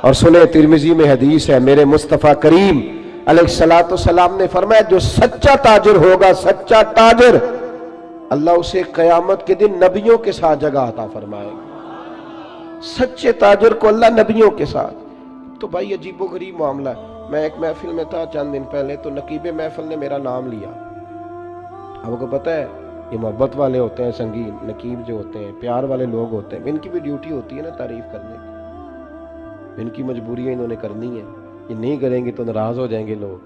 اور سنے ترمذی میں حدیث ہے، میرے مصطفیٰ کریم علیہ السلام نے فرمایا جو سچا تاجر ہوگا، سچا تاجر، اللہ اسے قیامت کے دن نبیوں کے ساتھ جگہ عطا فرمائے گا۔ سچے تاجر کو اللہ نبیوں کے ساتھ۔ تو بھائی عجیب و غریب معاملہ ہے۔ میں ایک محفل میں تھا چند دن پہلے، تو نقیب محفل نے میرا نام لیا۔ آپ کو پتہ ہے یہ محبت والے ہوتے ہیں، سنگین نقیب جو ہوتے ہیں، پیار والے لوگ ہوتے ہیں، ان کی بھی ڈیوٹی ہوتی ہے نا تعریف کرنے کی، ان کی مجبوری ہے، انہوں نے کرنی ہے، یہ نہیں کریں گے تو ناراض ہو جائیں گے لوگ۔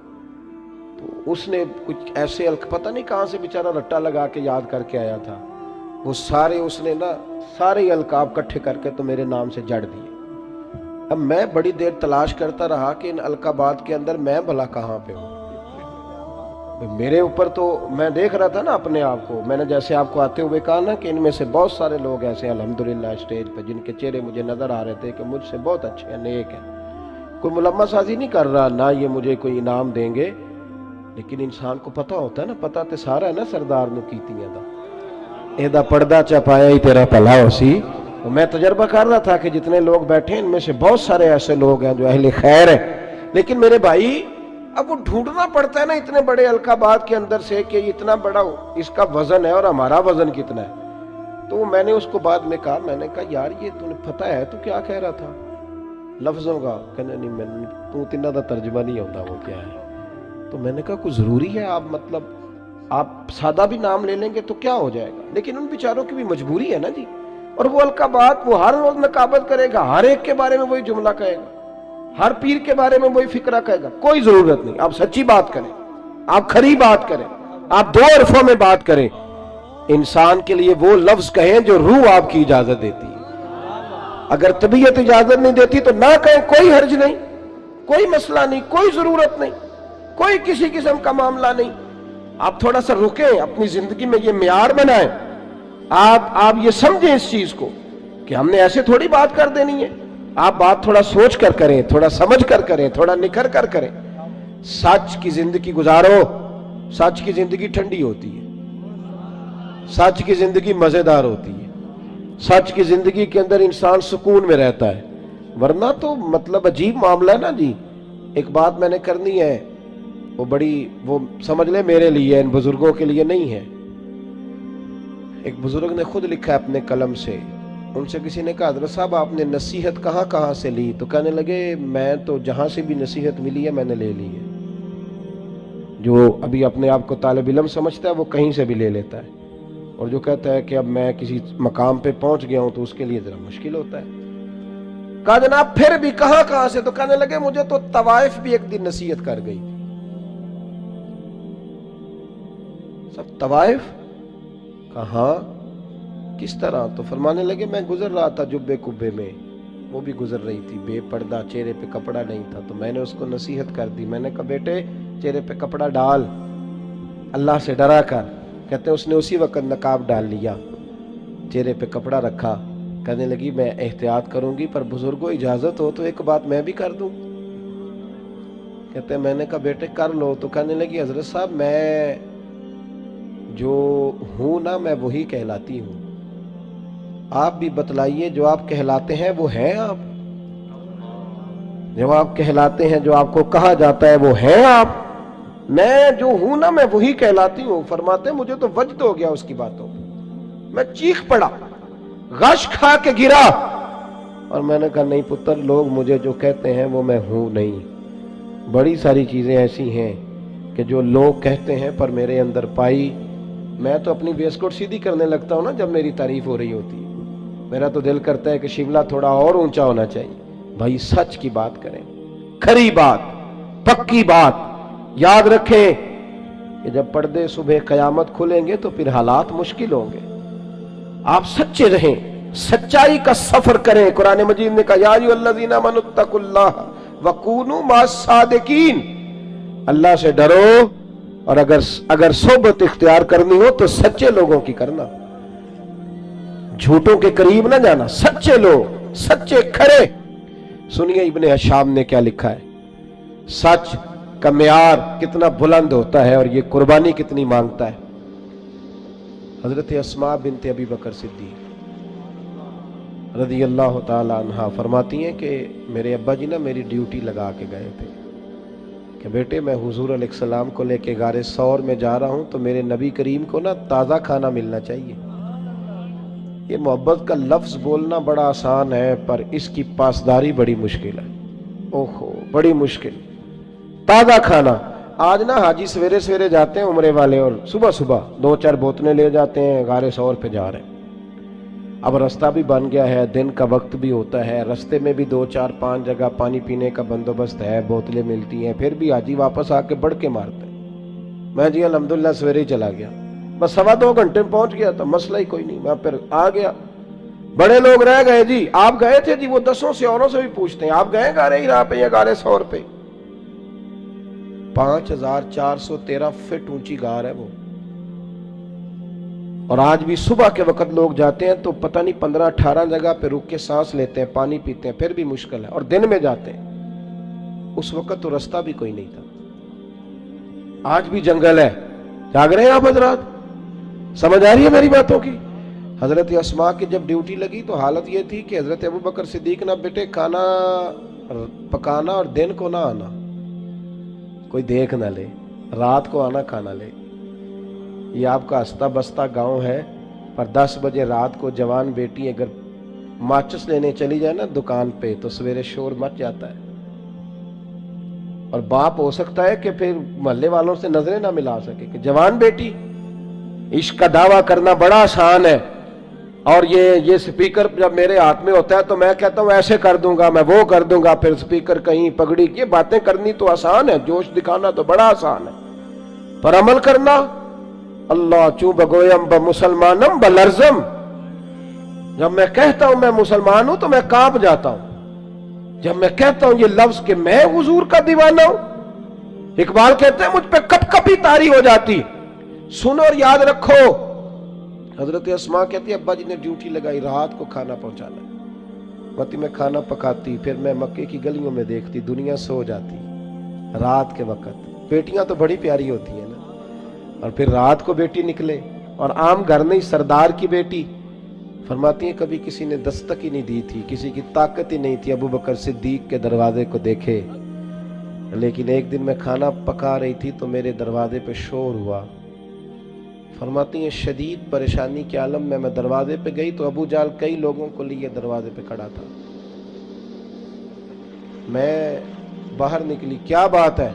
تو اس نے کچھ ایسے پتہ نہیں کہاں سے بیچارہ رٹا لگا کے یاد کر کے آیا تھا، وہ سارے اس نے نا سارے القاب کٹھے کر کے تو میرے نام سے جڑ دیے۔ اب میں بڑی دیر تلاش کرتا رہا کہ ان القابات کے اندر میں بھلا کہاں پہ ہوں۔ میرے اوپر تو میں دیکھ رہا تھا نا اپنے آپ کو، میں نے جیسے آپ کو آتے ہوئے کہا نا کہ ان میں سے بہت سارے لوگ ایسے ہیں الحمدللہ اسٹیج پہ جن کے چہرے مجھے نظر آ رہے تھے کہ مجھ سے بہت اچھے ہیں، نیک ہیں، کوئی ملمہ سازی نہیں کر رہا، نہ یہ مجھے کوئی انعام دیں گے، لیکن انسان کو پتہ ہوتا ہے نا، پتہ تے سارا ہے نا سردار نو کیتیاں دا ایدہ پردہ چپایا ہی تیرا پلا ہو سی۔ میں تجربہ کر رہا تھا کہ جتنے لوگ بیٹھے ہیں ان میں سے بہت سارے ایسے لوگ ہیں جو اہل خیر ہیں، لیکن میرے بھائی اب وہ ڈھونڈنا پڑتا ہے نا اتنے بڑے القابات کے اندر سے کہ اتنا بڑا اس کا وزن ہے اور ہمارا وزن کتنا ہے۔ تو میں نے اس کو بعد میں کہا، میں نے کہا یار یہ تمہیں پتہ ہے تو کیا کہہ رہا تھا لفظوں کا؟ کہنے نہیں میں تو تینہ دا ترجمہ نہیں ہوتا وہ کیا ہے۔ تو میں نے کہا کوئی ضروری ہے آپ آپ سادہ بھی نام لے لیں گے تو کیا ہو جائے گا، لیکن ان بیچاروں کی بھی مجبوری ہے نا جی، اور وہ القابات وہ ہر روز نقابت کرے گا، ہر ایک کے بارے میں وہی جملہ کہے گا، ہر پیر کے بارے میں وہی فکرہ کہے گا۔ کوئی ضرورت نہیں، آپ سچی بات کریں، آپ کھری بات کریں، آپ دو حرفوں میں بات کریں، انسان کے لیے وہ لفظ کہیں جو روح آپ کی اجازت دیتی ہے۔ اگر طبیعت اجازت نہیں دیتی تو نہ کہیں، کوئی حرج نہیں، کوئی مسئلہ نہیں، کوئی ضرورت نہیں، کوئی کسی قسم کا معاملہ نہیں۔ آپ تھوڑا سا رکیں، اپنی زندگی میں یہ معیار بنائیں، آپ یہ سمجھیں اس چیز کو کہ ہم نے ایسے تھوڑی بات کر دینی ہے۔ آپ بات تھوڑا سوچ کر کریں، تھوڑا سمجھ کر کریں، تھوڑا نکھر کر کریں۔ سچ کی زندگی گزارو، سچ کی زندگی ٹھنڈی ہوتی ہے، سچ کی زندگی مزیدار ہوتی ہے، سچ کی زندگی کے اندر انسان سکون میں رہتا ہے، ورنہ تو مطلب عجیب معاملہ ہے نا جی۔ ایک بات میں نے کرنی ہے، وہ سمجھ لیں میرے لیے، ان بزرگوں کے لیے نہیں ہے۔ ایک بزرگ نے خود لکھا ہے اپنے قلم سے، ان سے کسی نے کہا حضرت صاحب آپ نے نصیحت کہاں سے لی؟ تو کہنے لگے میں تو جہاں سے بھی نصیحت ملی ہے میں نے لے لی ہے۔ جو ابھی اپنے آپ کو طالب علم سمجھتا ہے وہ کہیں سے بھی لے لیتا ہے، اور جو کہتا ہے کہ اب میں کسی مقام پہ پہنچ گیا ہوں تو اس کے لیے ذرا مشکل ہوتا ہے۔ کہا جناب پھر بھی کہاں سے؟ تو کہنے لگے مجھے تو طوائف بھی ایک دن نصیحت کر گئی۔ سب طوائف؟ کہاں کس طرح؟ تو فرمانے لگے میں گزر رہا تھا جبے کبے میں، وہ بھی گزر رہی تھی، بے پردہ، چہرے پہ کپڑا نہیں تھا، تو میں نے اس کو نصیحت کر دی، میں نے کہا بیٹے چہرے پہ کپڑا ڈال، اللہ سے ڈرا کر۔ کہتے ہیں اس نے اسی وقت نقاب ڈال لیا، چہرے پہ کپڑا رکھا، کہنے لگی میں احتیاط کروں گی، پر بزرگوں اجازت ہو تو ایک بات میں بھی کر دوں؟ کہتے ہیں میں نے کہا بیٹے کر لو۔ تو کہنے لگی حضرت صاحب میں جو ہوں نا میں وہی کہلاتی ہوں، آپ بھی بتلائیے جو آپ کہلاتے ہیں وہ ہیں آپ؟ جو آپ کہلاتے ہیں، جو آپ کو کہا جاتا ہے وہ ہیں آپ؟ میں جو ہوں نا میں وہی کہلاتی ہوں۔ فرماتے ہیں مجھے تو وجد ہو گیا اس کی باتوں، میں چیخ پڑا، غش کھا کے گرا، اور میں نے کہا نہیں پتر، لوگ مجھے جو کہتے ہیں وہ میں ہوں نہیں۔ بڑی ساری چیزیں ایسی ہیں کہ جو لوگ کہتے ہیں پر میرے اندر پائی، میں تو اپنی ویسکوٹ سیدھی کرنے لگتا ہوں نا جب میری تعریف ہو رہی ہوتی ہے، میرا تو دل کرتا ہے کہ شملہ تھوڑا اور اونچا ہونا چاہیے۔ بھائی سچ کی بات کریں، کھری بات، پکی بات، یاد رکھیں کہ جب پردے صبح قیامت کھلیں گے تو پھر حالات مشکل ہوں گے۔ آپ سچے رہیں، سچائی کا سفر کریں۔ قرآن مجید نے کہا یا ایھا الذین آمنوا اتقوا اللہ وکونوا مع الصادقین، اللہ سے ڈرو، اور اگر صحبت اختیار کرنی ہو تو سچے لوگوں کی کرنا، جھوٹوں کے قریب نہ جانا، سچے لوگ، سچے کھڑے۔ سنیے ابن ہشام نے کیا لکھا ہے، سچ کا معیار کتنا بلند ہوتا ہے اور یہ قربانی کتنی مانگتا ہے۔ حضرت اسماء بنت ابی بکر صدیق رضی اللہ تعالی عنہا فرماتی ہیں کہ میرے ابا جی نا میری ڈیوٹی لگا کے گئے تھے کہ بیٹے میں حضور علیہ السلام کو لے کے غار ثور میں جا رہا ہوں تو میرے نبی کریم کو نا تازہ کھانا ملنا چاہیے۔ یہ محبت کا لفظ بولنا بڑا آسان ہے پر اس کی پاسداری بڑی مشکل ہے، اوہو بڑی مشکل۔ تازہ کھانا، آج نا حاجی سویرے سویرے جاتے ہیں عمرے والے اور صبح صبح 2-4 بوتلیں لے جاتے ہیں، غار ثور پہ جا رہے ہیں۔ اب رستہ بھی بن گیا ہے، دن کا وقت بھی ہوتا ہے، رستے میں بھی 2-4-5 جگہ پانی پینے کا بندوبست ہے، بوتلیں ملتی ہیں، پھر بھی حاجی واپس آ کے بڑھ کے مارتے ہیں میں جی الحمدللہ سویرے ہی چلا گیا، بس 2.25 گھنٹے میں پہنچ گیا، تو مسئلہ ہی کوئی نہیں، میں پھر آ گیا۔ بڑے لوگ رہ گئے جی آپ گئے تھے جی، وہ 10 سے اوروں سے بھی پوچھتے ہیں آپ گئے غار ہرا پہ یا غار ثور پہ؟ 5413 فٹ اونچی غار ہے وہ، اور آج بھی صبح کے وقت لوگ جاتے ہیں تو پتہ نہیں 15-18 جگہ پہ رک کے سانس لیتے ہیں، پانی پیتے ہیں، پھر بھی مشکل ہے، اور دن میں جاتے ہیں۔ اس وقت تو رستہ بھی کوئی نہیں تھا، آج بھی جنگل ہے۔ جاگ رہے ہیں آپ حضرات؟ سمجھ آ رہی ہے میری باتوں کی؟ حضرت اسماء کی جب ڈیوٹی لگی تو حالت یہ تھی کہ حضرت ابوبکر صدیق نہ بیٹے کھانا پکانا اور دن کو نہ آنا، کوئی دیکھ نہ لے، رات کو آنا کھانا لے۔ یہ آپ کا ہستا بستا گاؤں ہے، پر 10 بجے رات کو جوان بیٹی اگر ماچس لینے چلی جائے نا دکان پہ تو سویرے شور مچ جاتا ہے، اور باپ ہو سکتا ہے کہ پھر محلے والوں سے نظریں نہ ملا سکے کہ جوان بیٹی۔ عشق کا دعویٰ کرنا بڑا آسان ہے، اور یہ سپیکر جب میرے ہاتھ میں ہوتا ہے تو میں کہتا ہوں ایسے کر دوں گا، میں وہ کر دوں گا، پھر سپیکر کہیں پگڑی، یہ باتیں کرنی تو آسان ہے، جوش دکھانا تو بڑا آسان ہے، پر عمل کرنا اللہ چوں بگویم بمسلمانم بلرزم۔ جب میں کہتا ہوں میں مسلمان ہوں تو میں کانپ جاتا ہوں، جب میں کہتا ہوں یہ لفظ کہ میں حضور کا دیوانہ ہوں۔ اقبال کہتے ہیں مجھ پہ کپ کپی طاری ہو جاتی۔ سنو اور یاد رکھو، حضرت اسماء کہتی ہے ابا جی نے ڈیوٹی لگائی رات کو کھانا پہنچانا، کہتی میں کھانا پکاتی، پھر میں مکے کی گلیوں میں دیکھتی دنیا سو جاتی رات کے وقت۔ بیٹیاں تو بڑی پیاری ہوتی ہیں نا، اور پھر رات کو بیٹی نکلے، اور عام گھر نہیں سردار کی بیٹی۔ فرماتی ہیں کبھی کسی نے دستک ہی نہیں دی تھی، کسی کی طاقت ہی نہیں تھی ابوبکر صدیق کے دروازے کو دیکھے، لیکن ایک دن میں کھانا پکا رہی تھی تو میرے دروازے پہ شور ہوا۔ فرماتی ہیں شدید پریشانی کے عالم میں دروازے پہ گئی تو ابو جال کئی لوگوں کو لیے دروازے پہ کھڑا تھا۔ میں باہر نکلی، کیا بات ہے؟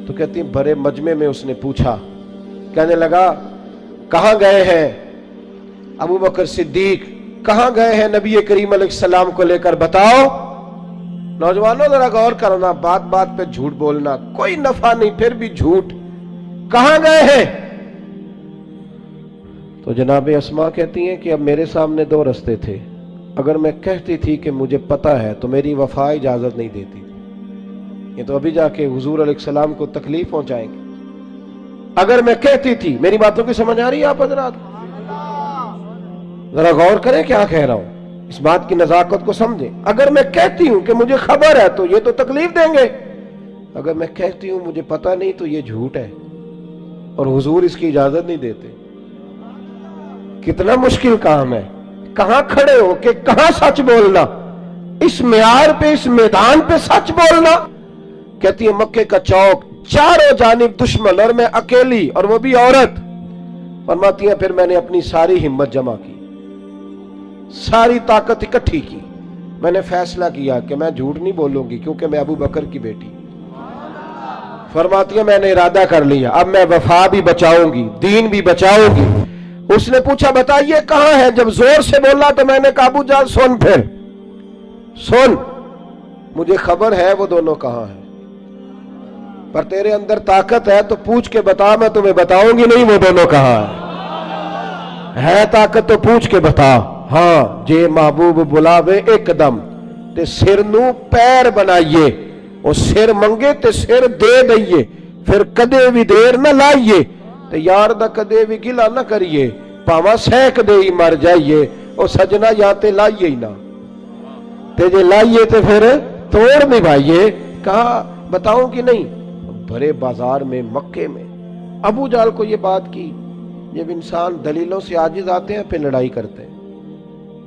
تو کہتی ہیں بڑے مجمع میں اس نے پوچھا، کہنے لگا کہاں گئے ہیں ابو بکر صدیق، کہاں گئے ہیں نبی کریم علیہ السلام کو لے کر، بتاؤ۔ نوجوانوں ذرا غور کرنا، بات بات پہ جھوٹ بولنا کوئی نفع نہیں، پھر بھی جھوٹ، کہاں گئے ہیں؟ تو جناب اسماء کہتی ہیں کہ اب میرے سامنے 2 رستے تھے، اگر میں کہتی تھی کہ مجھے پتہ ہے تو میری وفا اجازت نہیں دیتی تھی، یہ تو ابھی جا کے حضور علیہ السلام کو تکلیف پہنچائیں گے۔ اگر میں کہتی تھی، میری باتوں کی سمجھ آ رہی ہے آپ حضرات؟ ذرا غور کریں کیا کہہ رہا ہوں، اس بات کی نزاکت کو سمجھیں۔ اگر میں کہتی ہوں کہ مجھے خبر ہے تو یہ تو تکلیف دیں گے، اگر میں کہتی ہوں مجھے پتہ نہیں تو یہ جھوٹ ہے، اور حضور اس کی اجازت نہیں دیتے۔ کتنا مشکل کام ہے، کہاں کھڑے ہو کہ کہاں سچ بولنا، اس معیار پہ، اس میدان پہ سچ بولنا۔ کہتی ہے مکے کا چوک، چاروں جانب دشمن اور میں اکیلی، اور وہ بھی عورت۔ فرماتی ہیں پھر میں نے اپنی ساری ہمت جمع کی، ساری طاقت اکٹھی کی، میں نے فیصلہ کیا کہ میں جھوٹ نہیں بولوں گی کیونکہ میں ابو بکر کی بیٹی۔ فرماتی ہیں میں نے ارادہ کر لیا، اب میں وفا بھی بچاؤں گی، دین بھی بچاؤں گی۔ اس نے پوچھا بتائیے کہاں ہے، جب زور سے بولا تو میں نے کہا ابو جان سن، پھر سن، مجھے خبر ہے وہ دونوں کہاں ہیں، پر تیرے اندر طاقت ہے تو پوچھ کے بتا، میں تمہیں بتاؤں گی نہیں وہ دونوں کہاں ہے طاقت تو پوچھ کے بتا۔ ہاں جے محبوب بلاوے ایک دم تے سر نو پیر بنائیے، وہ سر منگے تے سر دے دئیے، پھر کدے بھی دیر نہ لائیے تے یار دا کدے بھی گلا نہ کریے، پاواں سینک دے ہی مر جائیے، او سجنا یا تے لائیے ہی نہ، تے جے لائیے تے پھر توڑ نبھائیے۔ کہا بتاؤں کہ نہیں؟ بھرے بازار میں مکے میں ابو جال کو یہ بات کی۔ جب انسان دلیلوں سے عاجز آتے ہیں پھر لڑائی کرتے ہیں،